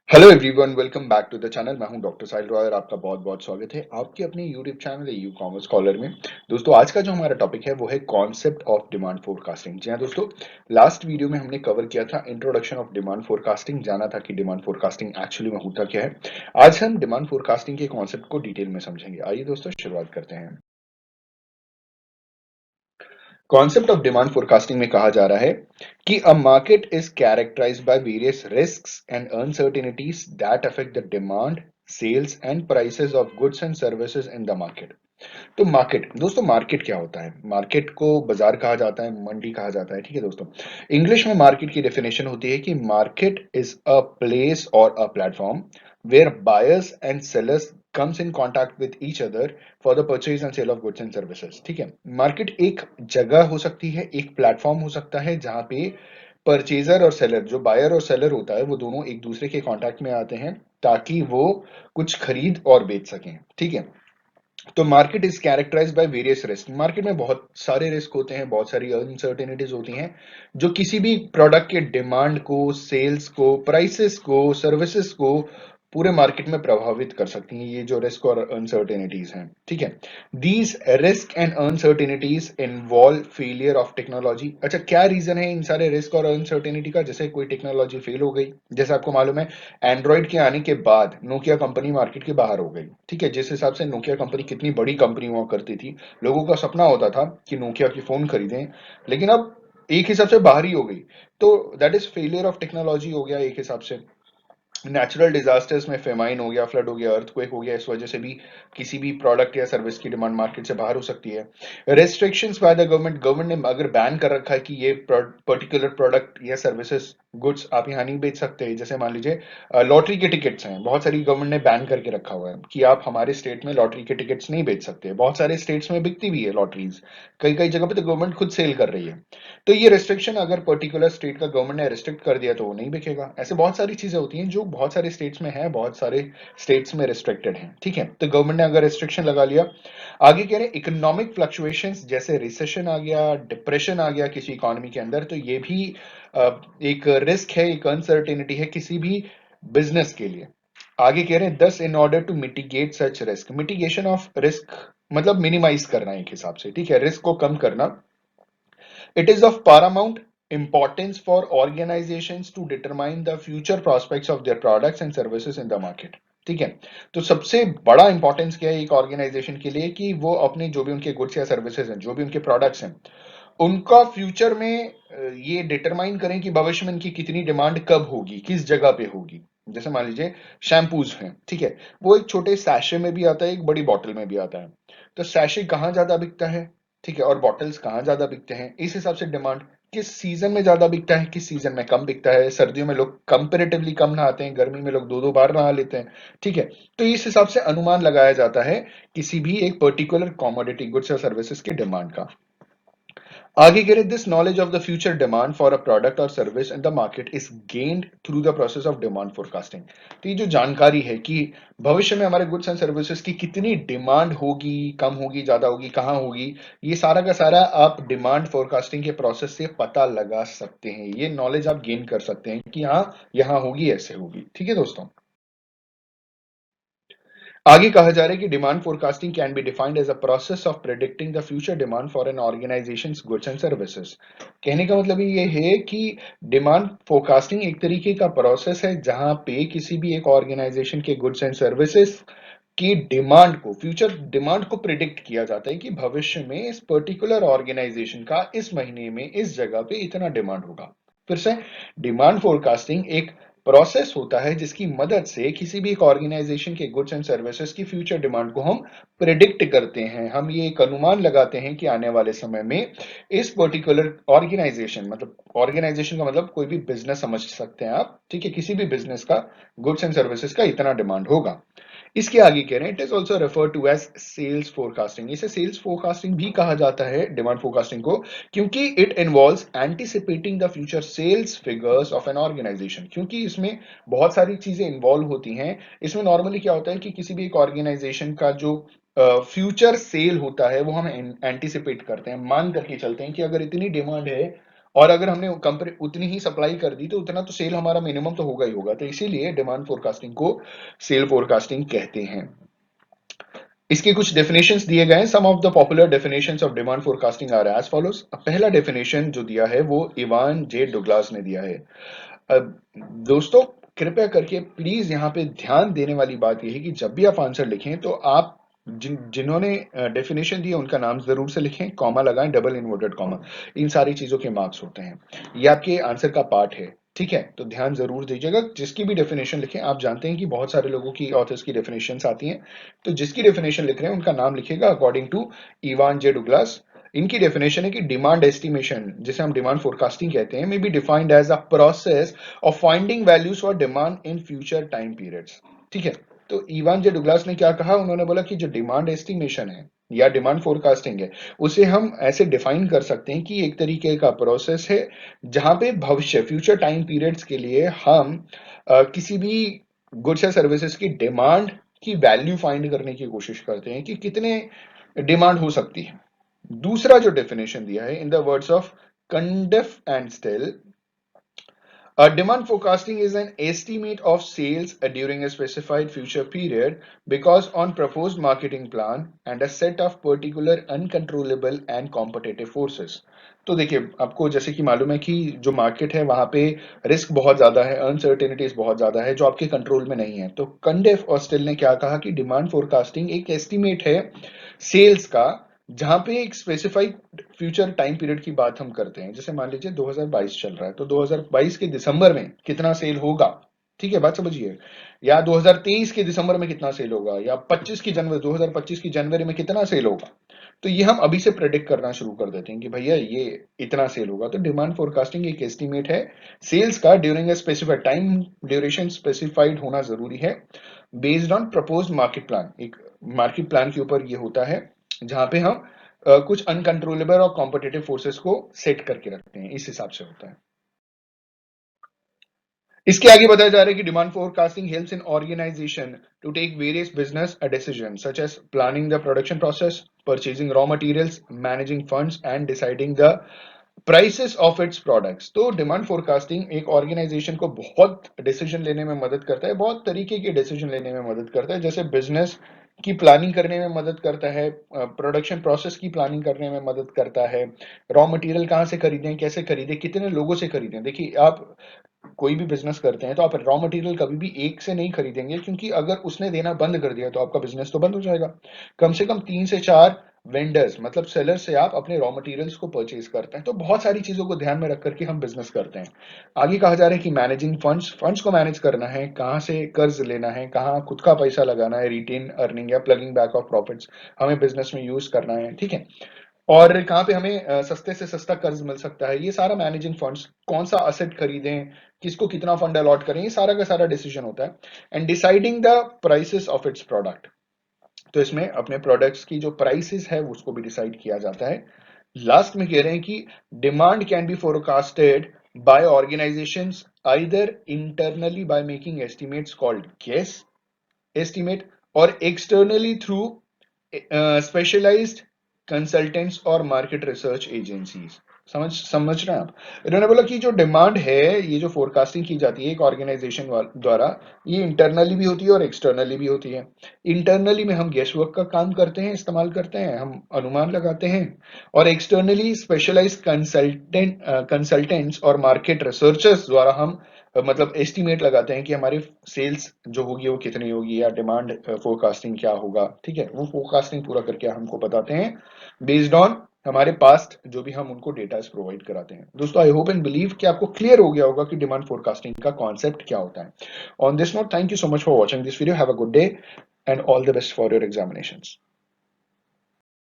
Hello everyone, welcome back to the channel. मैं हूं doctor साहिल रॉय और आपका बहुत बहुत स्वागत है आपके अपने YouTube channel you commerce scholar में। दोस्तों, आज का जो हमारा टॉपिक है वो है कॉन्सेप्ट ऑफ डिमांड फोरकास्टिंग। जी हाँ दोस्तों, लास्ट वीडियो में हमने कवर किया था इंट्रोडक्शन ऑफ डिमांड फोरकास्टिंग, जाना था कि डिमांड फोरकास्टिंग एक्चुअली में होता क्या है। आज हम डिमांड फोरकास्टिंग के कॉन्सेप्ट को डिटेल में समझेंगे। आइए दोस्तों, शुरुआत करते हैं। कॉन्सेप्ट ऑफ डिमांड फोरकास्टिंग में कहा जा रहा है कि a market is characterized by various risks and uncertainties that affect the demand, sales and prices of goods and services in the market. तो मार्केट दोस्तों, मार्केट क्या होता है? मार्केट को बाजार कहा जाता है, मंडी कहा जाता है। ठीक है दोस्तों, इंग्लिश में मार्केट की डेफिनेशन होती है कि market is a place or a platform where buyers and sellers comes in contact with each other for the purchase and sale of goods and services। ठीक है, मार्केट एक जगह हो सकती है, एक प्लेटफॉर्म हो सकता है जहां पे परचेजर और सेलर, जो बायर और सेलर होता है, वो दोनों एक दूसरे के कांटेक्ट में आते हैं ताकि वो कुछ खरीद और बेच सकें। ठीक है, तो market is characterize by various risk. Market में बहुत सारे रिस्क होते हैं, बहुत सारी अनसर्टेनिटीज होती हैं जो किसी भी प्रोडक्ट के डिमांड को, सेल्स को, प्राइसेस को, सर्विसेज को पूरे मार्केट में प्रभावित कर सकती हैं। ये जो रिस्क और अनसर्टेनिटीज हैं, ठीक है, these risk and uncertainties involve failure of technology. अच्छा, क्या रीजन है इन सारे रिस्क और अनसर्टेनिटी का? जैसे कोई टेक्नोलॉजी फेल हो गई, जैसे आपको मालूम है एंड्रॉइड के आने के बाद नोकिया कंपनी मार्केट के बाहर हो गई। ठीक है, जिस हिसाब से नोकिया कंपनी कितनी बड़ी कंपनी हुआ करती थी, लोगों का सपना होता था कि नोकिया की फोन खरीदें, लेकिन अब एक हिसाब से बाहर ही हो गई। तो that is failure of technology हो गया एक हिसाब से। नेचुरल डिजास्टर्स में फेमाइन हो गया, फ्लड हो गया, अर्थक्वेक हो गया, इस वजह से भी किसी भी प्रोडक्ट या सर्विस की डिमांड मार्केट से बाहर हो सकती है। Restrictions by the government, government ने अगर बैन कर रखा है कि ये पर्टिकुलर प्रोडक्ट या सर्विसेज, गुड्स आप यहाँ नहीं बेच सकते। जैसे मान लीजिए लॉटरी के टिकट्स हैं, बहुत सारी गवर्नमेंट ने बैन करके रखा हुआ है कि आप हमारे स्टेट में लॉटरी के टिकट्स नहीं बेच सकते। बहुत सारे स्टेट्स में बिकती भी है लॉटरीज, कई कई जगह पे तो गवर्नमेंट खुद सेल कर रही है। तो ये रेस्ट्रिक्शन अगर पर्टिकुलर स्टेट का गवर्नमेंट ने रिस्ट्रिक्ट कर दिया तो वो नहीं बिकेगा। ऐसे बहुत सारी चीजें होती हैं जो बहुत सारे स्टेट्स में है, बहुत सारे स्टेट्स में रिस्ट्रिक्टेड है। ठीक है, तो गवर्नमेंट ने अगर रिस्ट्रिक्शन लगा लिया। आगे कह रहे हैं इकोनॉमिक फ्लक्चुएशंस, जैसे रिसेशन आ गया, डिप्रेशन आ गया किसी इकोनॉमी के अंदर, तो ये भी एक रिस्क है, एक अनसर्टेनिटी है किसी भी बिजनेस के लिए। आगे कह रहे हैं thus in order to mitigate such risk, mitigation of risk मतलब मिनिमाइज करना एक हिसाब से। ठीक है, रिस्क को कम करना। It is of paramount importance for organizations to determine the future prospects of their products and services in the market। ठीक है, तो सबसे बड़ा इंपॉर्टेंस क्या है एक ऑर्गेनाइजेशन के लिए कि वो अपने जो भी उनके गुड्स या सर्विसेज हैं, जो भी उनके प्रोडक्ट्स हैं, उनका फ्यूचर में ये डिटरमाइन करें कि भविष्य में इनकी कितनी डिमांड कब होगी, किस जगह पे होगी। जैसे मान लीजिए शैम्पूज हैं, ठीक है, वो एक छोटे सैशे में भी आता है, एक बड़ी बॉटल में भी आता है। तो सैशे कहाँ ज्यादा बिकता है, ठीक है, और बॉटल्स कहाँ ज्यादा बिकते हैं, इस हिसाब से डिमांड किस सीजन में ज्यादा बिकता है, किस सीजन में कम बिकता है। सर्दियों में लोग कंपेरेटिवली कम नहाते हैं, गर्मी में लोग दो दो बार नहा लेते हैं। ठीक है, तो इस हिसाब से अनुमान लगाया जाता है किसी भी एक पर्टिकुलर कॉमोडिटी, गुड्स या सर्विसेज की डिमांड का। आगे कह रहे this knowledge of the future demand for a product और service in the market is gained through the process of demand forecasting. तो ये जो जानकारी है कि भविष्य में हमारे गुड्स एंड सर्विसेज की कितनी डिमांड होगी, कम होगी, ज्यादा होगी, कहाँ होगी, ये सारा का सारा आप डिमांड फोरकास्टिंग के प्रोसेस से पता लगा सकते हैं। ये नॉलेज आप गेन कर सकते हैं कि हाँ, यहाँ होगी, ऐसे होगी। ठीक है दोस्तों, आगे कहा जा रहा है कि demand forecasting can be defined as a process of predicting the future demand for an organisations goods and services. कहने का मतलब ये है कि डिमांड फोरकास्टिंग एक तरीके का प्रोसेस है जहां पे किसी भी एक ऑर्गेनाइजेशन के गुड्स एंड सर्विसेज की डिमांड को, फ्यूचर डिमांड को प्रिडिक्ट किया जाता है कि भविष्य में इस पर्टिकुलर ऑर्गेनाइजेशन का इस महीने में इस जगह पे इतना डिमांड होगा। फिर से, डिमांड फोरकास्टिंग एक प्रोसेस होता है जिसकी मदद से किसी भी एक ऑर्गेनाइजेशन के गुड्स एंड सर्विसेज की फ्यूचर डिमांड को हम प्रिडिक्ट करते हैं। हम ये एक अनुमान लगाते हैं कि आने वाले समय में इस पर्टिकुलर ऑर्गेनाइजेशन, मतलब ऑर्गेनाइजेशन का मतलब कोई भी बिजनेस समझ सकते हैं आप। ठीक है, किसी भी बिजनेस का गुड्स एंड सर्विसेज का इतना डिमांड होगा। इसके आगे कह रहे हैं it is also refer to as sales forecasting. इसे सेल्स फोरकास्टिंग भी कहा जाता है डिमांड फोरकास्टिंग को, क्योंकि it involves anticipating the future sales figures of an organisation. क्योंकि इसमें बहुत सारी चीजें इन्वॉल्व होती हैं। इसमें नॉर्मली क्या होता है कि किसी भी एक ऑर्गेनाइजेशन का जो फ्यूचर सेल होता है वो हम एंटिसिपेट करते हैं, मान करके चलते हैं कि अगर इतनी डिमांड है और अगर हमने कंपनी उतनी ही सप्लाई कर दी तो उतना तो सेल हमारा मिनिमम तो होगा ही होगा, तो इसीलिए डिमांड फोरकास्टिंग को सेल फोरकास्टिंग कहते हैं। इसके कुछ डेफिनेशंस दिए गए हैं। Some of the popular definitions of demand forecasting are as follows. पहला डेफिनेशन जो दिया है वो इवान जे डुग्लास ने दिया है। अब दोस्तों कृपया करके प्लीज यहाँ पे ध्यान देने वाली बात यह है कि जब भी आप आंसर लिखें तो आप जिन्होंने डेफिनेशन दी है उनका नाम जरूर से लिखें, कॉमा लगाएं, डबल इन्वर्टेड कॉमा। इन सारी चीजों के मार्क्स होते हैं, ये आपके आंसर का पार्ट है, ठीक है? तो ध्यान जरूर दीजिएगा, जिसकी भी डेफिनेशन लिखें। आप जानते हैं कि बहुत सारे लोगों की ऑथर्स की डेफिनेशंस आती हैं, तो जिसकी डेफिनेशन लिख रहे हैं उनका नाम लिखिएगा अकॉर्डिंग टू इवान जे डुग्लास। इनकी डेफिनेशन है कि डिमांड एस्टिमेशन, जिसे हम डिमांड फोरकास्टिंग कहते हैं, may be defined as a process of finding values for demand in future time periods. ठीक है, तो इवान जे डुग्लास ने क्या कहा, उन्होंने बोला कि जो डिमांड एस्टिमेशन है या डिमांड फोरकास्टिंग है, उसे हम ऐसे डिफाइन कर सकते हैं कि एक तरीके का प्रोसेस है जहां पे भविष्य फ्यूचर टाइम पीरियड्स के लिए हम किसी भी गुड्स या सर्विसेज की डिमांड की वैल्यू फाइंड करने की कोशिश करते हैं कि कितने डिमांड हो सकती है। दूसरा जो डेफिनेशन दिया है, in the words of Cundiff and Still, demand forecasting is an estimate of sales during a specified future period because on proposed marketing plan and a set of particular uncontrollable and competitive forces। तो देखिए, आपको जैसे कि मालूम है कि जो market है वहां पे रिस्क बहुत ज्यादा है, अनसर्टेनिटीज बहुत ज्यादा है जो आपके कंट्रोल में नहीं है। तो कंडेफ और स्टिल ने क्या कहा कि डिमांड फोरकास्टिंग एक एस्टिमेट है सेल्स का, जहां पे एक स्पेसिफाइड फ्यूचर टाइम पीरियड की बात हम करते हैं। जैसे मान लीजिए 2022 चल रहा है, तो 2022 के दिसंबर में कितना सेल होगा, ठीक है, बात समझिए, या 2023 के दिसंबर में कितना सेल होगा, या 2025 की जनवरी में कितना सेल होगा, तो ये हम अभी से प्रेडिक्ट करना शुरू कर देते हैं कि भैया ये इतना सेल होगा। तो डिमांड फोरकास्टिंग एक एस्टिमेट है सेल्स का during a specified time duration, specified होना जरूरी है, based on proposed market plan. एक मार्केट प्लान के ऊपर ये होता है जहां पे हम कुछ अनकंट्रोलेबल और कॉम्पिटिटिव फोर्सेस को सेट करके रखते हैं, इस हिसाब से होता है। इसके आगे बताया जा रहा है कि demand forecasting helps in organisation to take various business decision such as planning the production process, purchasing raw materials, managing funds and deciding the prices of its products. तो डिमांड फोरकास्टिंग एक ऑर्गेनाइजेशन को बहुत decision लेने में मदद करता है, बहुत तरीके के डिसीजन लेने में मदद करता है। जैसे बिजनेस की प्लानिंग करने में मदद करता है, प्रोडक्शन प्रोसेस की प्लानिंग करने में मदद करता है, रॉ मटेरियल कहाँ से खरीदें, कैसे खरीदें, कितने लोगों से खरीदें। देखिए, आप कोई भी बिजनेस करते हैं तो आप रॉ मटेरियल कभी भी एक से नहीं खरीदेंगे, क्योंकि अगर उसने देना बंद कर दिया तो आपका बिजनेस तो बंद हो जाएगा। कम से कम 3 से 4 वेंडर्स, मतलब सेलर से आप अपने रॉ मटेरियल्स को परचेज करते हैं। तो बहुत सारी चीजों को ध्यान में रख करके हम बिजनेस करते हैं। आगे कहा जा रहा है कि मैनेजिंग फंड्स, फंड्स को मैनेज करना है, कहाँ से कर्ज लेना है, कहाँ खुद का पैसा लगाना है, रिटेन अर्निंग या प्लगिंग बैक ऑफ प्रॉफिट्स हमें बिजनेस में यूज करना है, ठीक है, और कहाँ पे हमें सस्ते से सस्ता कर्ज मिल सकता है, ये सारा मैनेजिंग फंड्स, कौन सा असेट खरीदें, किसको कितना फंड अलॉट करें, ये सारा का सारा डिसीजन होता है। And deciding the prices of it's product, तो इसमें अपने प्रोडक्ट्स की जो प्राइसेस है उसको भी डिसाइड किया जाता है। लास्ट में कह रहे हैं कि demand can be forecasted by organisations either internally by making estimates called guess estimate, or externally through specialised consultants or market research agencies. समझ रहे हैं आप? इन्होंने बोला कि जो डिमांड है, ये जो फोरकास्टिंग की जाती है एक ऑर्गेनाइजेशन द्वारा, ये इंटरनली भी होती है और एक्सटर्नली भी होती है। इंटरनली में हम गेस वर्क का काम करते हैं, इस्तेमाल करते हैं, हम अनुमान लगाते हैं, और externally specialised consultants or market researchers द्वारा हम मतलब एस्टिमेट लगाते हैं कि हमारी सेल्स जो होगी वो कितनी होगी, या डिमांड फोरकास्टिंग क्या होगा, ठीक है, वो फोरकास्टिंग पूरा करके हमको बताते हैं बेस्ड ऑन हमारे पास्ट जो भी हम उनको डेटा प्रोवाइड कराते हैं। दोस्तों, आई होप एंड बिलीव कि आपको क्लियर हो गया होगा कि डिमांड फोरकास्टिंग का कॉन्सेप्ट क्या होता है। On this note, thank you so much for watching this video, have a good day and all the best for your examinations.